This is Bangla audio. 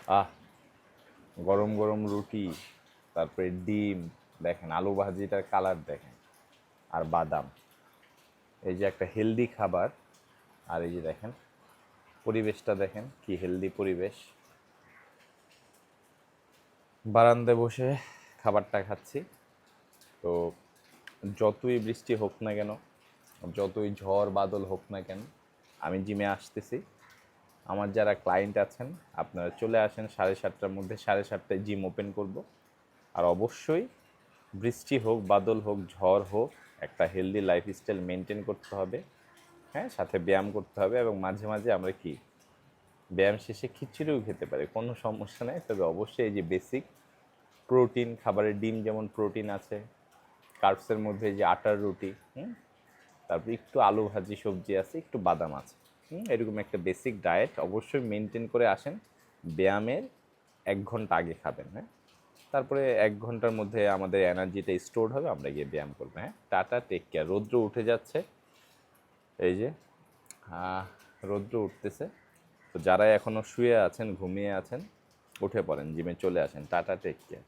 আহ, গরম গরম রুটি, তারপরে ডিম, দেখেন আলু ভাজিটার কালার দেখেন, আর বাদাম। এই যে একটা হেলদি খাবার। আর এই যে দেখেন পরিবেশটা, দেখেন কি হেলদি পরিবেশ। বারান্দায় বসে খাবারটা খাচ্ছি। তো যতই বৃষ্টি হোক না কেন, যতই ঝড় বাদল হোক না কেন, আমি জিমে আসতেছি। আমার যারা ক্লায়েন্ট আছেন, আপনারা চলে আসেন 7:30টার মধ্যে। 7:30টায় জিম ওপেন করব। আর অবশ্যই বৃষ্টি হোক, বাদল হোক, ঝড় হোক, একটা হেলদি লাইফস্টাইল মেনটেন করতে হবে। হ্যাঁ, সাথে ব্যায়াম করতে হবে, এবং মাঝে মাঝে আমরা কি ব্যায়াম শেষে খিচুড়িও খেতে পারি, কোনো সমস্যা নেই। তবে অবশ্যই এই যে বেসিক প্রোটিন খাবারের, ডিম যেমন প্রোটিন আছে, কার্বসের মধ্যে এই যে আটার রুটি, তারপর একটু আলু ভাজি, সবজি আছে, একটু বাদাম আছে, এরকম একটা বেসিক ডায়েট অবশ্যই মেনটেন করে আসেন। ব্যায়ামের 1 ঘন্টা আগে খাবেন, হ্যাঁ। তারপরে 1 ঘন্টার মধ্যে আমাদের এনার্জিটা স্টোর হবে, আমরা গিয়ে ব্যায়াম করবো। হ্যাঁ, টাটা, টেক কেয়ার। রৌদ্র উঠে যাচ্ছে, এই যে রৌদ্র উঠতেছে। তো যারা এখনও শুয়ে আছেন, ঘুমিয়ে আছেন, উঠে পড়েন, জিমে চলে আসেন। Tata, take care.